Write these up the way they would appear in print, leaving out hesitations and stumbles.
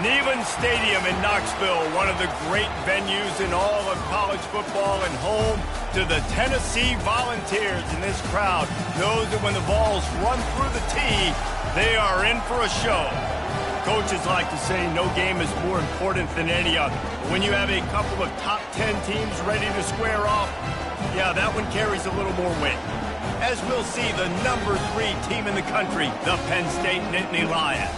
Neyland Stadium in Knoxville, one of the great venues in all of college football and home to the Tennessee Volunteers. And this crowd knows that when the balls run through the tee, they are in for a show. Coaches like to say no game is more important than any other. When you have a couple of top 10 teams ready to square off, yeah, that one carries a little more weight. As we'll see, the number 3 team in the country, the Penn State Nittany Lions,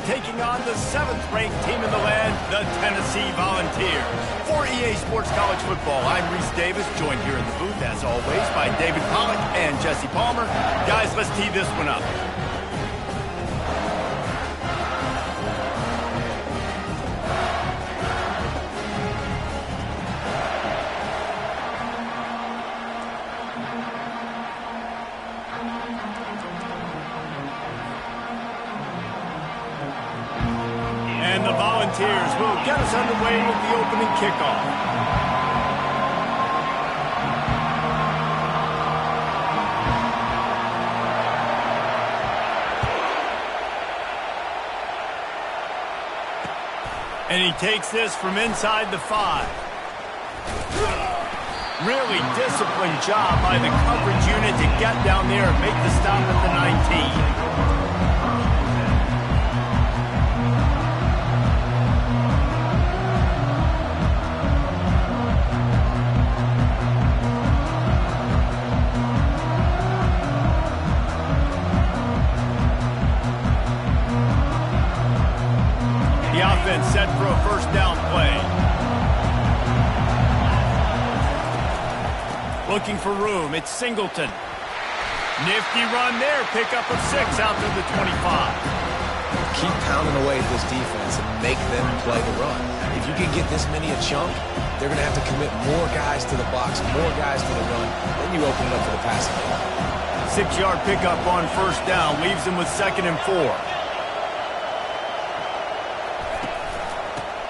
taking on the 7th-ranked team in the land, the Tennessee Volunteers. For EA Sports College Football, I'm Reese Davis, joined here in the booth, as always, by David Pollack and Jesse Palmer. Guys, let's tee this one up. And the Volunteers will get us underway with the opening kickoff. And he takes this from inside the 5. Really disciplined job by the coverage unit to get down there and make the stop at the 19. The offense set for a first down play. Looking for room, it's Singleton. Nifty run there, pickup of 6 out to the 25. Keep pounding away at this defense and make them play the run. If you can get this many a chunk, they're going to have to commit more guys to the box, more guys to the run. Then you open it up for the passing game. 6-yard pickup on first down, leaves them with 2nd and 4.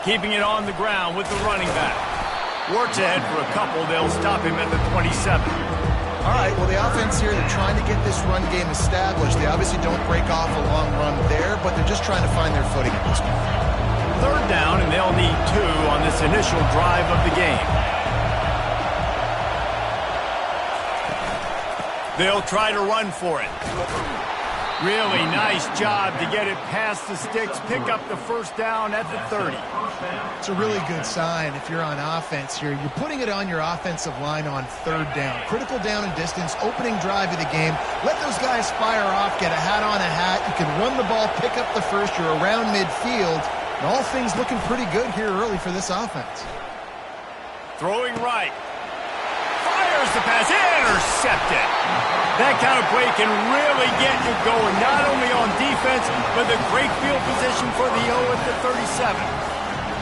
Keeping it on the ground with the running back. Works ahead for a couple. They'll stop him at the 27. All right, well, the offense here, they're trying to get this run game established. They obviously don't break off a long run there, but they're just trying to find their footing at this point. 3rd down, and they'll need 2 on this initial drive of the game. They'll try to run for it. Really nice job to get it past the sticks, pick up the first down at the 30. It's a really good sign if you're on offense here. You're putting it on your offensive line on 3rd down. Critical down and distance, opening drive of the game. Let those guys fire off, get a hat on a hat. You can run the ball, pick up the first. You're around midfield. And all things looking pretty good here early for this offense. Throwing right. Fires the pass, intercepted. That kind of play can really get you going, not only on defense, but the great field position for the O at the 37.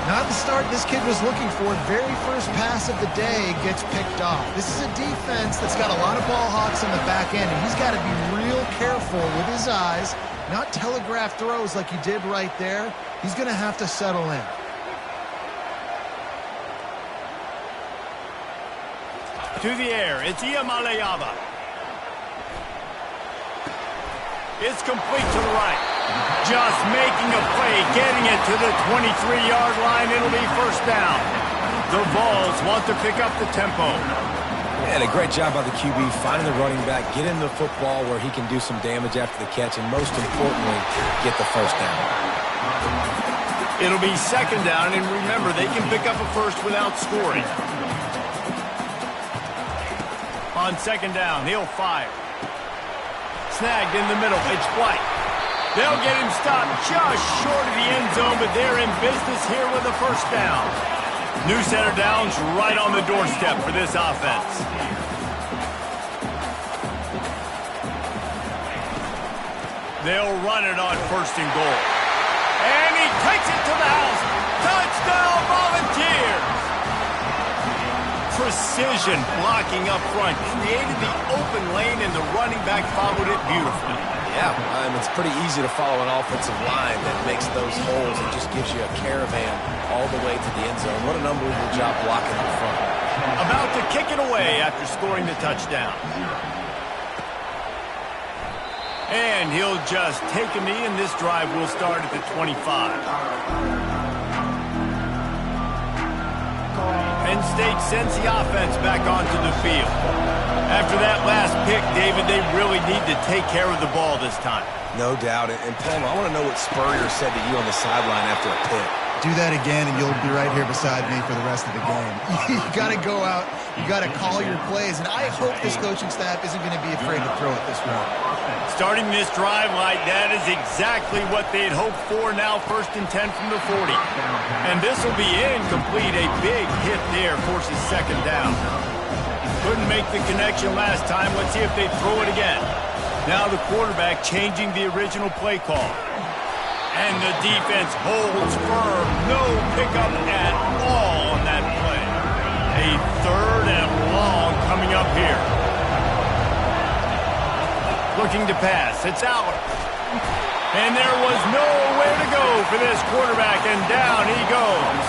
Not the start this kid was looking for. Very first pass of the day gets picked off. This is a defense that's got a lot of ball hawks on the back end, and he's got to be real careful with his eyes, not telegraph throws like he did right there. He's going to have to settle in. To the air, it's Iamaleava. It's complete to the right. Just making a play, getting it to the 23-yard line. It'll be first down. The Vols want to pick up the tempo. And a great job by the QB, finding the running back, get him the football where he can do some damage after the catch, and most importantly, get the first down. It'll be 2nd down, and remember, they can pick up a first without scoring. On 2nd down, he'll fire. Snagged in the middle, it's White. They'll get him stopped just short of the end zone, but they're in business here with a first down. New set of downs right on the doorstep for this offense. They'll run it on 1st and goal. And he takes it to the house. Touchdown, Volunteers! Precision blocking up front, created the open lane, and the running back followed it beautifully. Yeah, it's pretty easy to follow an offensive line that makes those holes and just gives you a caravan all the way to the end zone. What an unbelievable job blocking up front. About to kick it away after scoring the touchdown. And he'll just take a knee, and this drive will start at the 25. Penn State sends the offense back onto the field. After that last pick, David, they really need to take care of the ball this time. No doubt. And Palmer, I want to know what Spurrier said to you on the sideline after a pick. Do that again, and you'll be right here beside me for the rest of the game. You got to go out. You got to call your plays, and I hope this coaching staff isn't going to be afraid to throw it this way. Starting this drive like that is exactly what they'd hoped for. Now 1st and 10 from the 40. And this will be incomplete. A big hit there forces 2nd down. Couldn't make the connection last time. Let's see if they throw it again. Now the quarterback changing the original play call. And the defense holds firm. No pickup at all on that play. A 3rd and long coming up here. Looking to pass. It's Aller. And there was nowhere to go for this quarterback, and down he goes.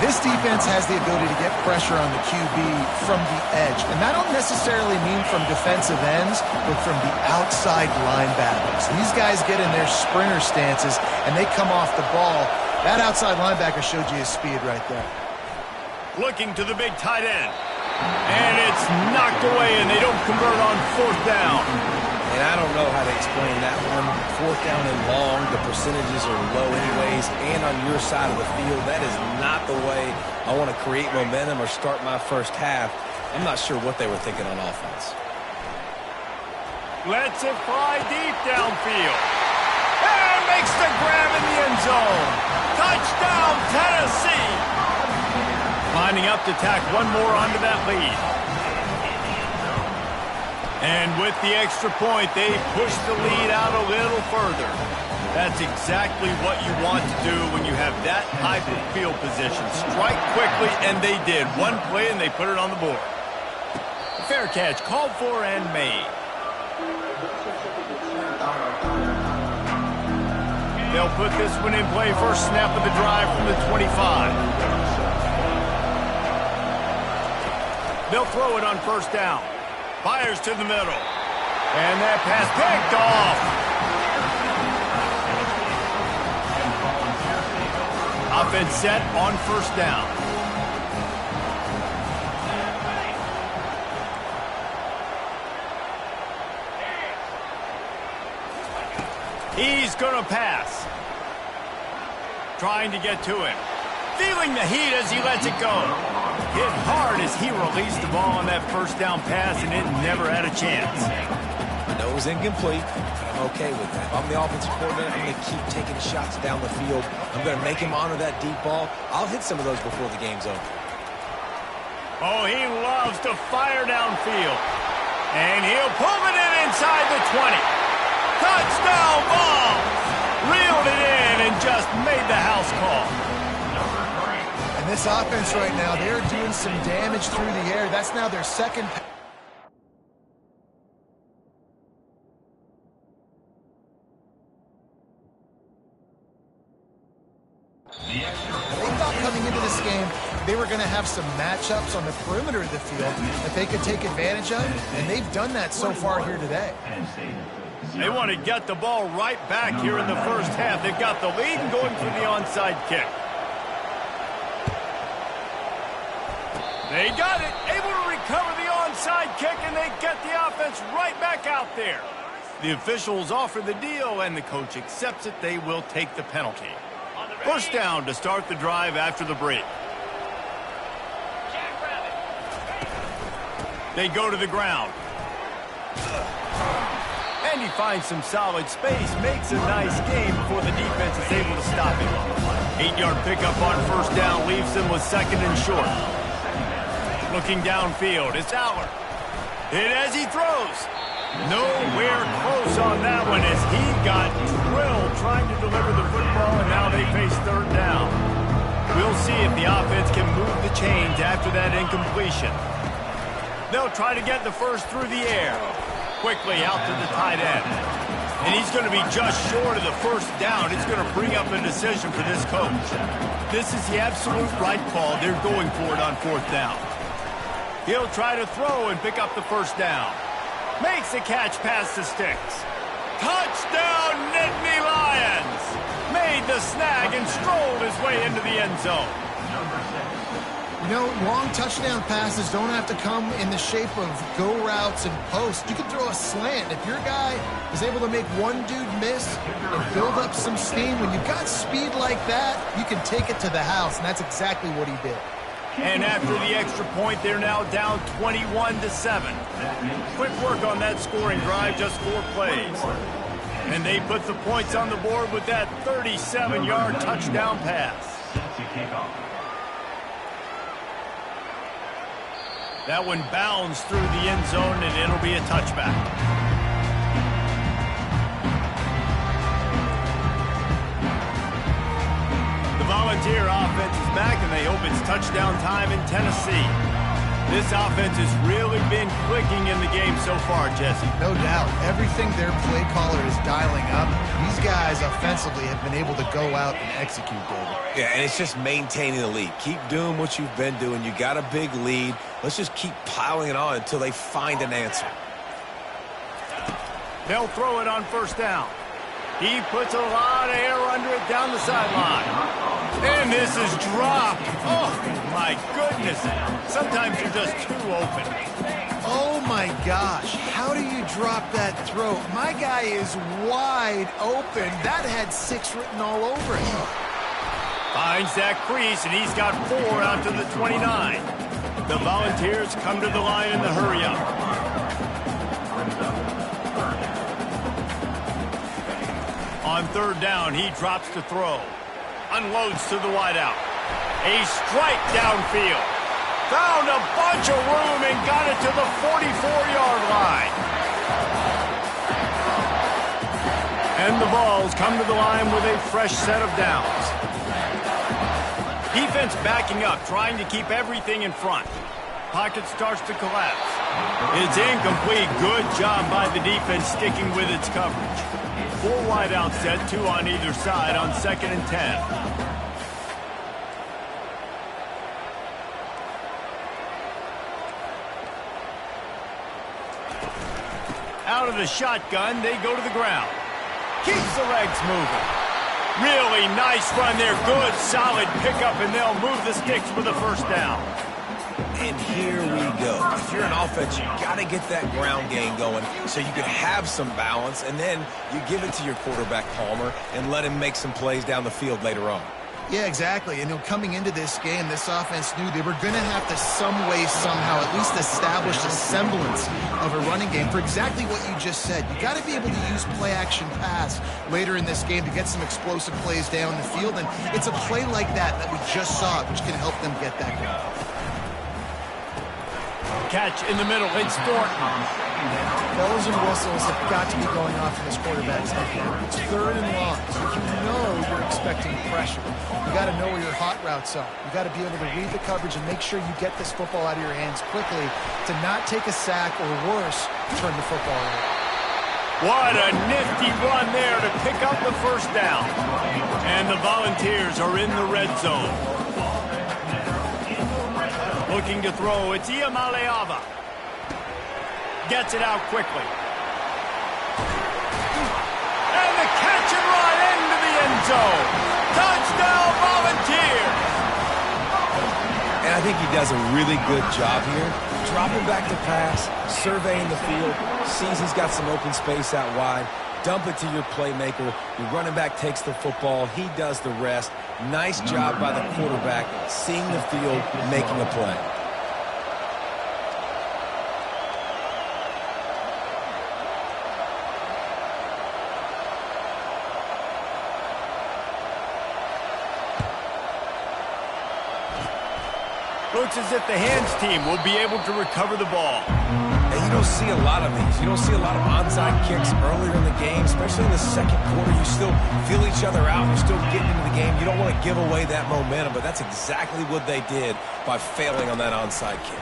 This defense has the ability to get pressure on the QB from the edge. And that don't necessarily mean from defensive ends, but from the outside linebackers. These guys get in their sprinter stances, and they come off the ball. That outside linebacker showed you his speed right there. Looking to the big tight end. And it's knocked away, and they don't convert on 4th down. And I don't know how to explain that one. 4th down and long, the percentages are low anyways, and on your side of the field, that is not the way I want to create momentum or start my first half. I'm not sure what they were thinking on offense. Lets it fly deep downfield. And makes the grab in the end zone. Touchdown, Tennessee. Lining up to tack one more onto that lead. And with the extra point, they push the lead out a little further. That's exactly what you want to do when you have that type of field position. Strike quickly, and they did. One play, and they put it on the board. Fair catch called for and made. They'll put this one in play. First snap of the drive from the 25. They'll throw it on 1st down. Fires to the middle. And that pass picked off. Offense set on 1st down. He's going to pass. Trying to get to him. Feeling the heat as he lets it go. Hit hard as he released the ball on that 1st down pass, and it never had a chance. I know it was incomplete, but I'm okay with that. If I'm the offensive coordinator, I'm going to keep taking shots down the field. I'm going to make him honor that deep ball. I'll hit some of those before the game's over. Oh, he loves to fire downfield. And he'll pull it in inside the 20. Touchdown ball! Reeled it in and just made the house call. This offense right now, they're doing some damage through the air. That's now their 2nd. They thought coming into this game, they were going to have some matchups on the perimeter of the field that they could take advantage of, and they've done that so far here today. They want to get the ball right back here in the 1st half. They've got the lead and going for the onside kick. They got it, able to recover the onside kick, and they get the offense right back out there. The officials offer the deal, and the coach accepts it. They will take the penalty. 1st down to start the drive after the break. They go to the ground. And he finds some solid space, makes a nice game before the defense is able to stop him. 8-yard pickup on 1st down leaves them with 2nd and short. Looking downfield, it's Aller. Hit as he throws. Nowhere close on that one as he got drilled trying to deliver the football, and now they face 3rd down. We'll see if the offense can move the chains after that incompletion. They'll try to get the first through the air. Quickly out to the tight end. And he's going to be just short of the 1st down. It's going to bring up a decision for this coach. This is the absolute right call. They're going for it on 4th down. He'll try to throw and pick up the 1st down. Makes the catch past the sticks. Touchdown, Nittany Lions! Made the snag and strolled his way into the end zone. You know, long touchdown passes don't have to come in the shape of go routes and posts. You can throw a slant. If your guy is able to make one dude miss and build up some steam, when you've got speed like that, you can take it to the house, and that's exactly what he did. And after the extra point, they're now down 21-7. Quick work on that scoring drive, just 4 plays. And they put the points on the board with that 37-yard touchdown pass. That one bounds through the end zone, and it'll be a touchback. The Volunteer offense is back, and they hope it's touchdown time in Tennessee. This offense has really been clicking in the game so far, Jesse. No doubt. Everything their play caller is dialing up, these guys offensively have been able to go out and execute, David. Yeah, and it's just maintaining the lead. Keep doing what you've been doing. You got a big lead. Let's just keep piling it on until they find an answer. They'll throw it on first down. He puts a lot of air under it down the sideline. And this is dropped. Oh, my goodness. Sometimes you're just too open. Oh, my gosh. How do you drop that throw? My guy is wide open. That had 6 written all over it. Finds that crease, and he's got 4 out to the 29. The Volunteers come to the line in the hurry-up. On third down, he drops to throw. Unloads to the wideout. A strike downfield. Found a bunch of room and got it to the 44-yard line. And the Vols come to the line with a fresh set of downs. Defense backing up, trying to keep everything in front. Pocket starts to collapse. It's incomplete. Good job by the defense sticking with its coverage. 4 wideouts set, 2 on either side on 2nd and 10. Out of the shotgun, they go to the ground. Keeps the legs moving. Really nice run there. Good, solid pickup, and they'll move the sticks with a first down. And here we go. If you're an offense, you got to get that ground game going so you can have some balance, and then you give it to your quarterback, Palmer, and let him make some plays down the field later on. Yeah, exactly. And coming into this game, this offense knew they were going to have to some way, somehow, at least establish a semblance of a running game for exactly what you just said. You got to be able to use play-action pass later in this game to get some explosive plays down the field, and it's a play like that we just saw, which can help them get that going. Catch in the middle. It's Thornton. Bells and whistles have got to be going off in this quarterback's head. It's 3rd and long, so you know you're expecting pressure. You got to know where your hot routes are. You got to be able to read the coverage and make sure you get this football out of your hands quickly to not take a sack or worse, turn the football over. What a nifty run there to pick up the first down. And the Volunteers are in the red zone. Looking to throw, it's Iamaleava. Gets it out quickly. And the catch and run into the end zone. Touchdown, Volunteers! And I think he does a really good job here. Dropping back to pass, surveying the field, sees he's got some open space out wide. Dump it to your playmaker. Your running back takes the football. He does the rest. Nice job by the quarterback, seeing the field, making a play. Looks as if the hands team will be able to recover the ball. And you don't see a lot of these. You don't see a lot of onside kicks earlier in the game, especially in the second quarter. You still feel each other out. You're still getting into the game. You don't want to give away that momentum, but that's exactly what they did by failing on that onside kick.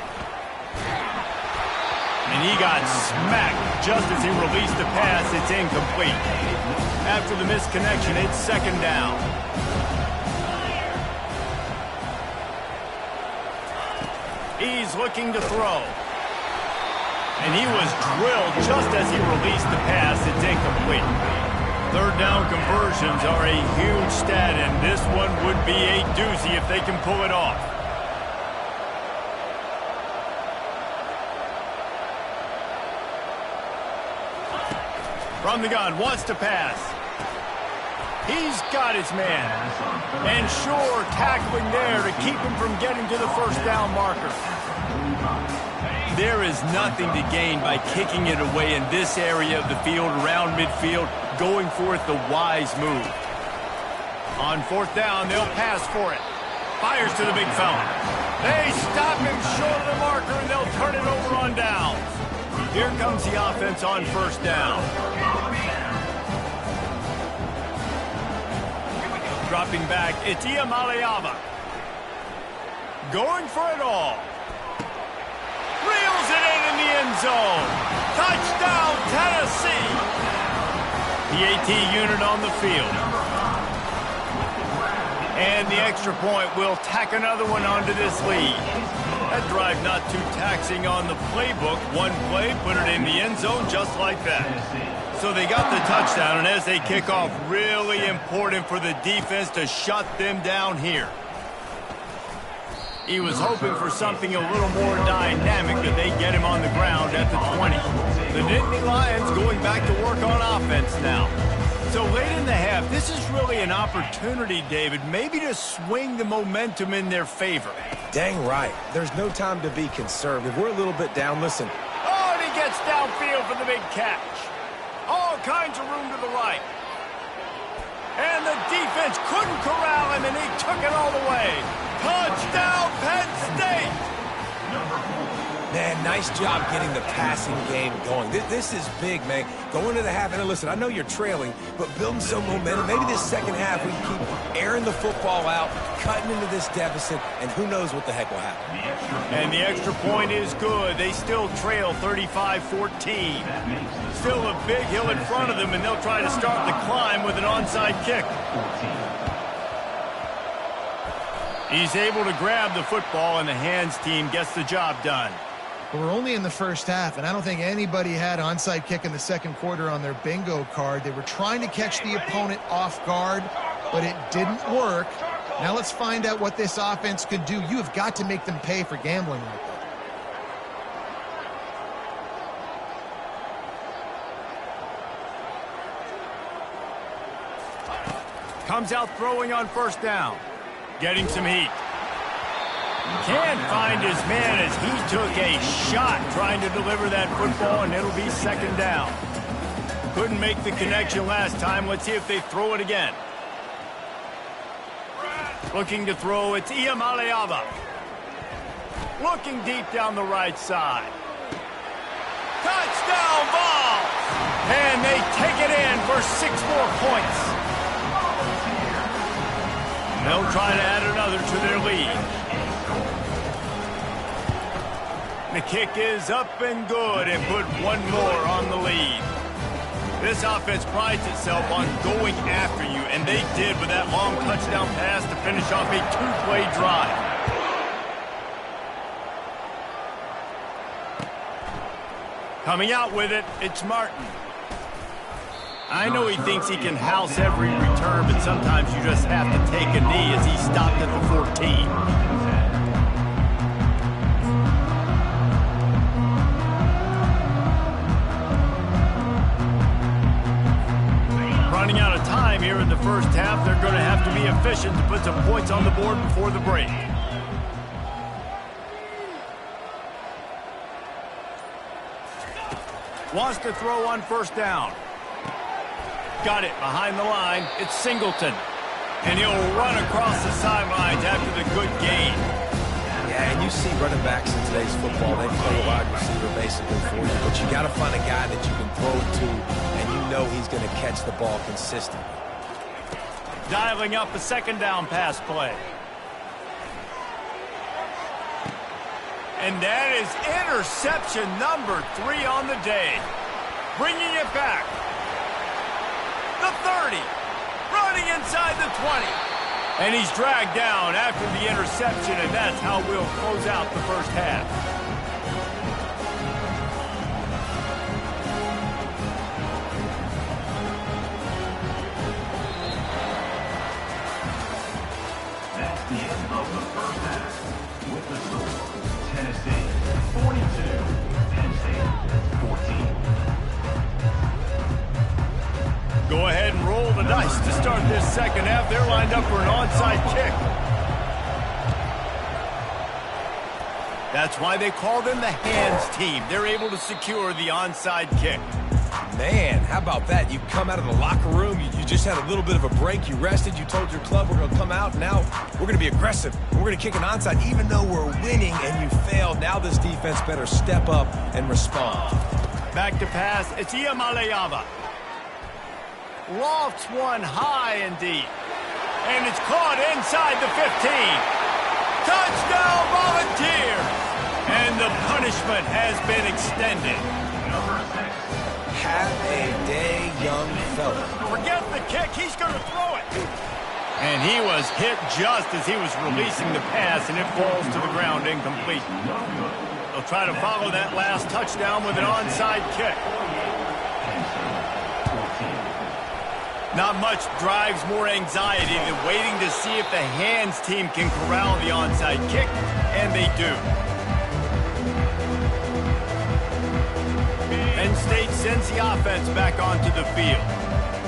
And he got smacked just as he released the pass. It's incomplete. After the misconnection, it's 2nd down. He's looking to throw. And he was drilled just as he released the pass. It's incomplete. Third down conversions are a huge stat, and this one would be a doozy if they can pull it off. From the gun, wants to pass. He's got his man. And sure, tackling there to keep him from getting to the first down marker. There is nothing to gain by kicking it away in this area of the field, around midfield, going for it the wise move. On fourth down, they'll pass for it. Fires to the big fella. They stop him short of the marker, and they'll turn it over on downs. Here comes the offense on first down. Dropping back, it's Iamaleava. Going for it all. Reels it in the end zone. Touchdown, Tennessee. The AT unit on the field. And the extra point will tack another one onto this lead. That drive not too taxing on the playbook. One play, put it in the end zone just like that. So they got the touchdown, and as they kick off, really important for the defense to shut them down here. He was hoping for something a little more dynamic, but they get him on the ground at the 20. The Nittany Lions going back to work on offense now. So late in the half, this is really an opportunity, David, maybe to swing the momentum in their favor. Dang right. There's no time to be conservative. We're a little bit down. Listen. Oh, and he gets downfield for the big catch. All kinds of room to the right. And the defense couldn't corral him, and he took it all the way. Touchdown, Penn State! Man, nice job getting the passing game going. This is big, man. Going to the half, and listen, I know you're trailing, but building some momentum. Maybe this second half we keep airing the football out, cutting into this deficit, and who knows what the heck will happen. And the extra point is good. They still trail 35-14. Still a big hill in front of them, and they'll try to start the climb with an onside kick. He's able to grab the football, and the hands team gets the job done. Well, we're only in the first half, and I don't think anybody had onside kick in the second quarter on their bingo card. They were trying to catch the opponent off guard, but it didn't work. Now let's find out what this offense can do. You have got to make them pay for gambling like that. Comes out throwing on first down. Getting some heat. Can't find his man as he took a shot trying to deliver that football, and it'll be second down. Couldn't make the connection last time. Let's see if they throw it again. Looking to throw, it's Iamaleava. Looking deep down the right side. Touchdown ball! And they take it in for 6 more points. They'll try to add another to their lead. The kick is up and good and put one more on the lead. This offense prides itself on going after you, and they did with that long touchdown pass to finish off a 2-play drive. Coming out with it, it's Martin. I know he thinks he can house every return, but sometimes you just have to take a knee as he stopped at the 14. Running out of time here in the first half, they're going to have to be efficient to put some points on the board before the break. Wants to throw on first down. Got it behind the line. It's Singleton. And he'll run across the sidelines after the good gain. Yeah, and you see running backs in today's football, they play a wide receiver basically for you, but you got to find a guy that you can throw it to, and you know he's going to catch the ball consistently. Dialing up a second down pass play. And that is interception number 3 on the day. Bringing it back. The 30. Running inside the 20. And he's dragged down after the interception, and that's how we'll close out the first half. roll the dice to start this second half. They're lined up for an onside kick. That's why they call them the hands team. They're able to secure the onside kick. Man, how about that? You come out of the locker room, you just had a little bit of a break, you rested, you told your club we're going to come out, now we're going to be aggressive. We're going to kick an onside even though we're winning and you failed. Now this defense better step up and respond. Back to pass, it's Iamaleava. Lofts one high and deep. And it's caught inside the 15. Touchdown Volunteers! And the punishment has been extended. Have a day, young fella. Forget the kick, he's going to throw it. And he was hit just as he was releasing the pass, and it falls to the ground incomplete. They'll try to follow that last touchdown with an onside kick. Not much drives more anxiety than waiting to see if the hands team can corral the onside kick, and they do. Penn State sends the offense back onto the field.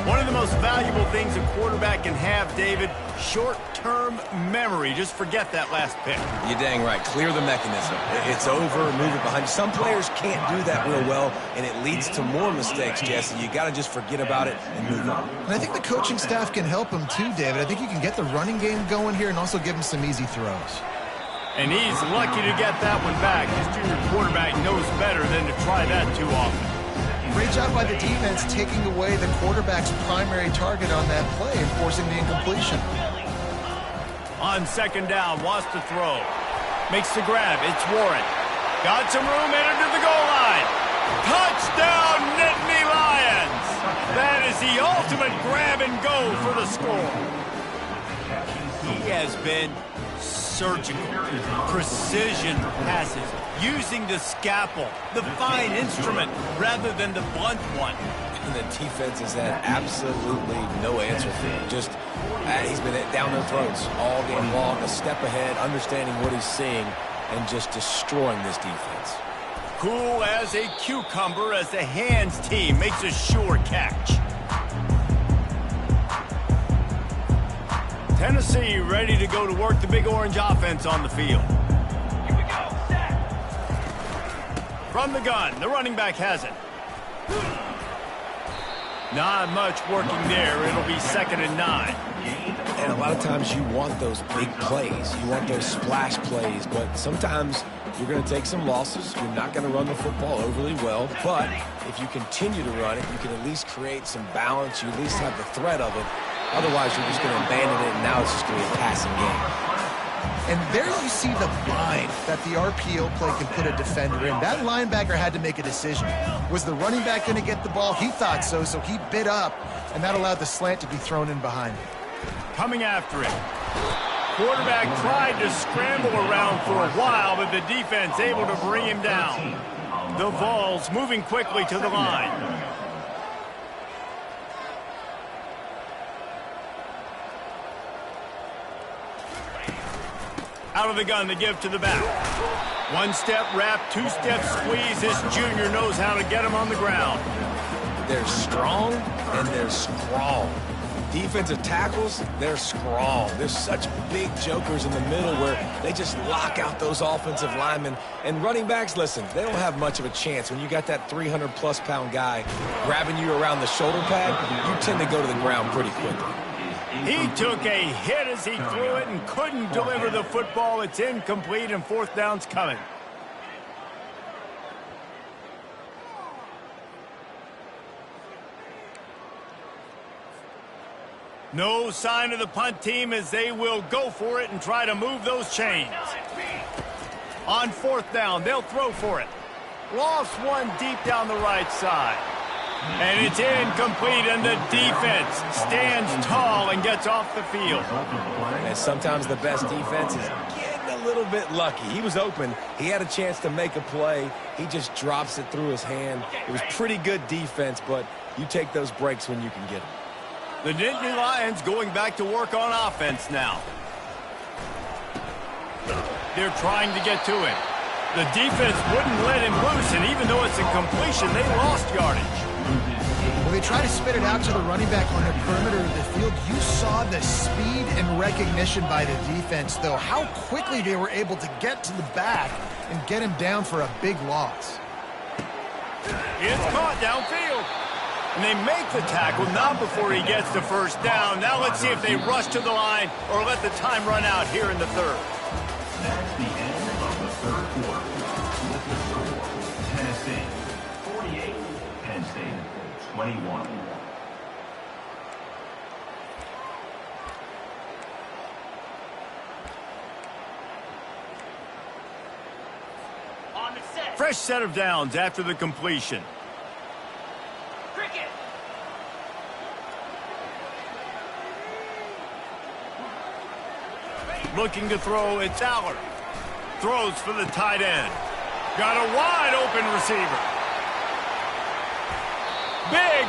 One of the most valuable things a quarterback can have, David, short-term memory. Just forget that last pick. You're dang right. Clear the mechanism. It's over, move it behind you. Some players can't do that real well, and it leads to more mistakes, Jesse. You got to just forget about it and move on. And I think the coaching staff can help him too, David. I think you can get the running game going here and also give him some easy throws. And he's lucky to get that one back. His junior quarterback knows better than to try that too often. Great job by the defense taking away the quarterback's primary target on that play and forcing the incompletion. On second down, wants to throw. Makes the grab. It's Warren. Got some room, entered to the goal line. Touchdown, Nittany Lions! That is the ultimate grab and go for the score. He has been surgical, precision passes, using the scalpel, the fine instrument, rather than the blunt one. And the defense has had absolutely no answer for him. Just, he's been down their throats all game long, a step ahead, understanding what he's seeing, and just destroying this defense. Cool as a cucumber as the hands team makes a sure catch. Tennessee ready to go to work the Big Orange offense on the field. Here we go. Set. From the gun, the running back has it. Not much working there. It'll be 2nd and 9. And a lot of times you want those big plays. You want those splash plays, but sometimes you're going to take some losses. You're not going to run the football overly well, but if you continue to run it, you can at least create some balance. You at least have the threat of it. Otherwise, you're just going to abandon it, and now it's just going to be a passing game. And there you see the bind that the RPO play can put a defender in. That linebacker had to make a decision. Was the running back going to get the ball? He thought so, so he bit up, and that allowed the slant to be thrown in behind him. Coming after it. Quarterback tried to scramble around for a while, but the defense able to bring him down. The Vols moving quickly to the line. Out of the gun, the give to the back. One step wrap, 2-step squeeze. This junior knows how to get him on the ground. They're strong and they're strong. Defensive tackles, they're strong. There's such big jokers in the middle where they just lock out those offensive linemen. And running backs, listen, they don't have much of a chance. When you got that 300-plus pound guy grabbing you around the shoulder pad, you tend to go to the ground pretty quickly. He took a hit as he threw it and couldn't deliver the football. It's incomplete, and 4th down's coming. No sign of the punt team as they will go for it and try to move those chains. On 4th down, they'll throw for it. Lofts one deep down the right side. And it's incomplete, and the defense stands tall and gets off the field. And sometimes the best defense is getting a little bit lucky. He was open. He had a chance to make a play. He just drops it through his hand. It was pretty good defense, but you take those breaks when you can get them. The Nittany Lions going back to work on offense now. They're trying to get to him. The defense wouldn't let him loose, and even though it's a completion, they lost yardage. When they try to spit it out to the running back on the perimeter of the field, you saw the speed and recognition by the defense, though, how quickly they were able to get to the back and get him down for a big loss. It's caught downfield. And they make the tackle, not before he gets the first down. Now let's see if they rush to the line or let the time run out here in the third. That's the end of the third quarter. With the score, Tennessee 48, Penn State 21. Fresh set of downs after the completion. Looking to throw, it's Allard. Throws for the tight end. Got a wide open receiver.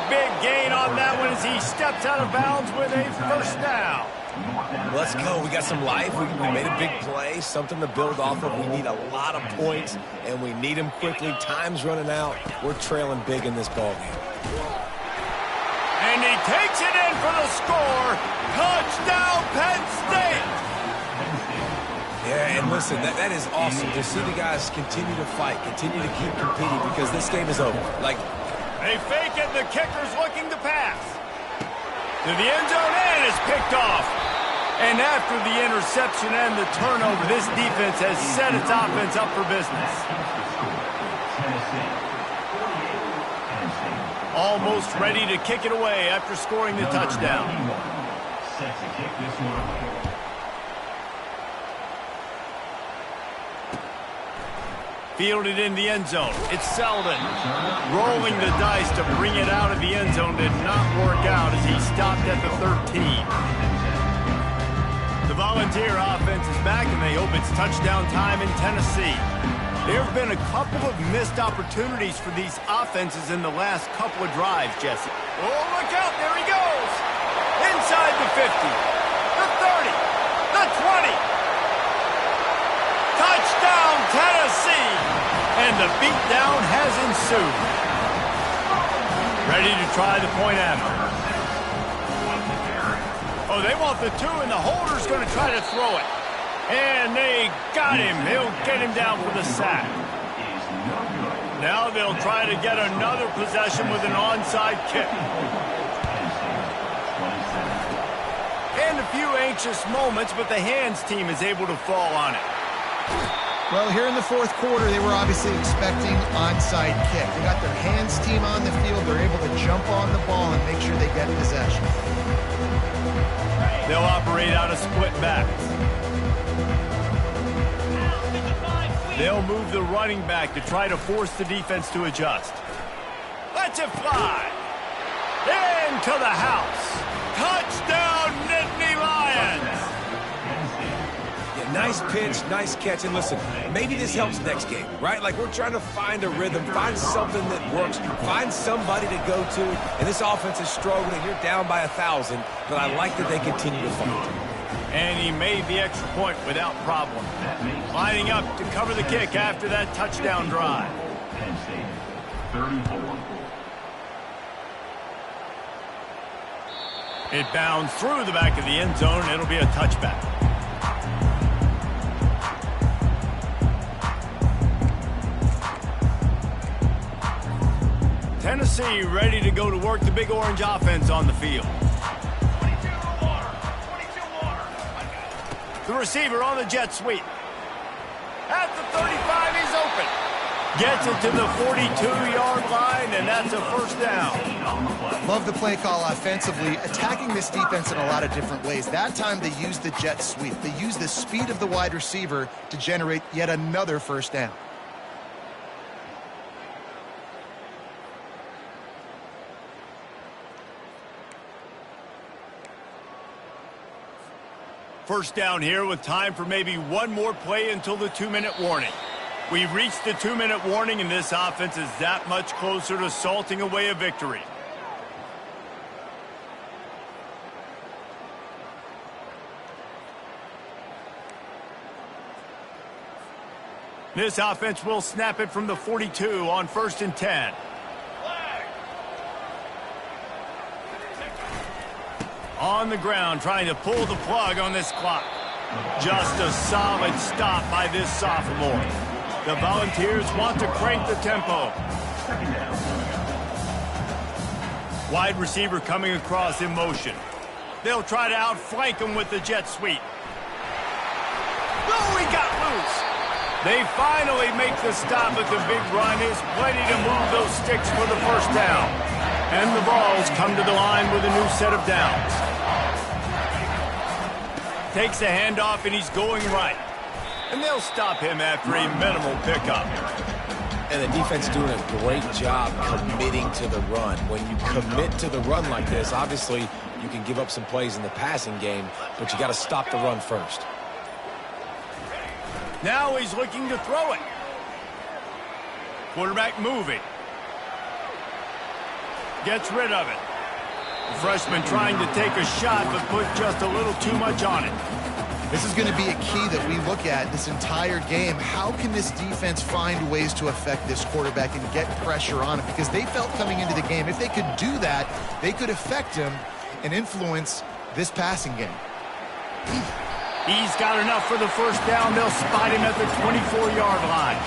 Big gain on that one as he steps out of bounds with a first down. Let's go. We got some life. We made a big play, something to build off of. We need a lot of points, and we need them quickly. Time's running out. We're trailing big in this ballgame. And he takes it in for the score. Touchdown, Penn State. Yeah, and listen, that is awesome to see the guys continue to fight, continue to keep competing, because this game is over. They fake it, the kicker's looking to pass. To the end zone, and it's picked off. And after the interception and the turnover, this defense has set its offense up for business. Almost ready to kick it away after scoring the touchdown. Set to kick this one away. Fielded in the end zone. It's Selden. Rolling the dice to bring it out of the end zone did not work out as he stopped at the 13. The Volunteer offense is back, and they hope it's touchdown time in Tennessee. There have been a couple of missed opportunities for these offenses in the last couple of drives, Jesse. Oh, look out. There he goes. Inside the 50. The 30. The 20. Touchdown, Tennessee! And the beatdown has ensued. Ready to try the point after. Oh, they want the two, and the holder's going to try to throw it. And they got him. He'll get him down for the sack. Now they'll try to get another possession with an onside kick. And a few anxious moments, but the hands team is able to fall on it. Well, here in the fourth quarter, they were obviously expecting onside kick. They got their hands team on the field. They're able to jump on the ball and make sure they get possession. They'll operate out of split backs. They'll move the running back to try to force the defense to adjust. Let's it fly. Into the house. Touchdown, Nittany Lions. Nice pitch, nice catch, and listen, maybe this helps next game, right? Like, we're trying to find a rhythm, find something that works, find somebody to go to, and this offense is struggling. You're down by 1,000, but I like that they continue to fight. And he made the extra point without problem. Lining up to cover the kick after that touchdown drive. Penn State 34. It bounds through the back of the end zone. It'll be a touchback. Tennessee ready to go to work the Big Orange offense on the field. 22 water. The receiver on the jet sweep. At the 35, he's open. Gets it to the 42-yard line, and that's a first down. Love the play call offensively, attacking this defense in a lot of different ways. That time they used the jet sweep. They used the speed of the wide receiver to generate yet another first down. First down here with time for maybe one more play until the 2-minute warning. We've reached the 2-minute warning, and this offense is that much closer to salting away a victory. This offense will snap it from the 42 on 1st and 10. On the ground, trying to pull the plug on this clock. Just a solid stop by this sophomore. The Volunteers want to crank the tempo. Wide receiver coming across in motion. They'll try to outflank him with the jet sweep. Oh, he got loose. They finally make the stop at the big run. Is plenty to move those sticks for the first down. And the Vols come to the line with a new set of downs. Takes a handoff, and he's going right. And they'll stop him after a minimal pickup. And the defense doing a great job committing to the run. When you commit to the run like this, obviously you can give up some plays in the passing game, but you got to stop the run first. Now he's looking to throw it. Quarterback moving. Gets rid of it. The freshman trying to take a shot, but put just a little too much on it. This is going to be a key that we look at this entire game. How can this defense find ways to affect this quarterback and get pressure on him? Because they felt coming into the game, if they could do that, they could affect him and influence this passing game. He's got enough for the first down. They'll spot him at the 24-yard line.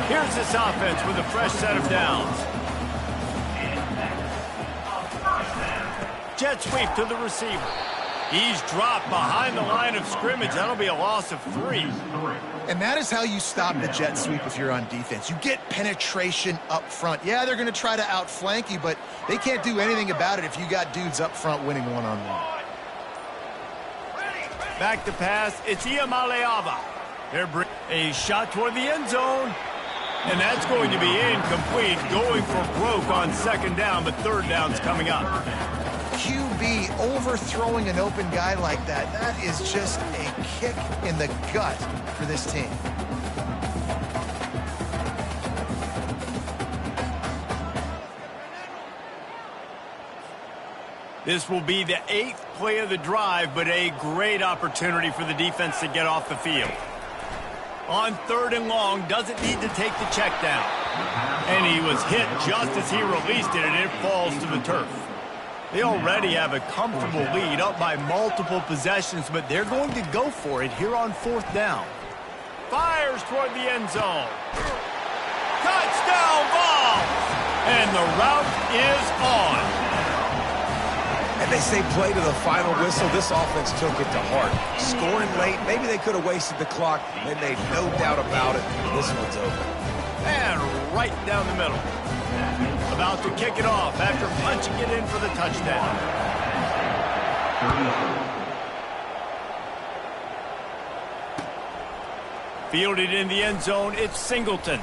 Here's this offense with a fresh set of downs. Jet sweep to the receiver. He's dropped behind the line of scrimmage. That'll be a loss of 3. And that is how you stop the jet sweep if you're on defense. You get penetration up front. Yeah, they're going to try to outflank you, but they can't do anything about it if you got dudes up front winning one-on-one. Back to pass. It's Iamaleava. They're bringing a shot toward the end zone. And that's going to be incomplete. Going for broke on second down, but third down's coming up. QB overthrowing an open guy like that, that is just a kick in the gut for this team. This will be the 8th play of the drive, but a great opportunity for the defense to get off the field. On 3rd and long, doesn't need to take the check down. And he was hit just as he released it, and it falls to the turf. They already have a comfortable lead, up by multiple possessions, but they're going to go for it here on 4th down. Fires toward the end zone. Touchdown Vols! And the route is on. And they say play to the final whistle. This offense took it to heart. Scoring late, maybe they could have wasted the clock. They made no doubt about it. This one's over. And right down the middle. About to kick it off after punching it in for the touchdown. Fielded in the end zone, it's Singleton.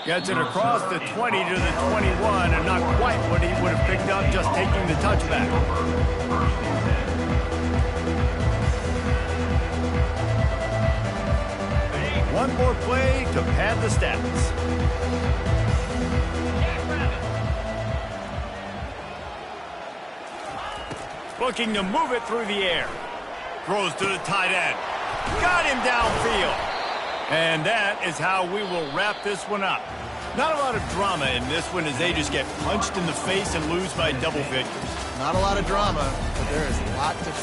Gets it across the 20 to the 21, and not quite what he would have picked up just taking the touchback. One more play to pad the stats. Looking to move it through the air. Throws to the tight end. Got him downfield. And that is how we will wrap this one up. Not a lot of drama in this one as they just get punched in the face and lose by double figures. Not a lot of drama, but there is a lot to fix.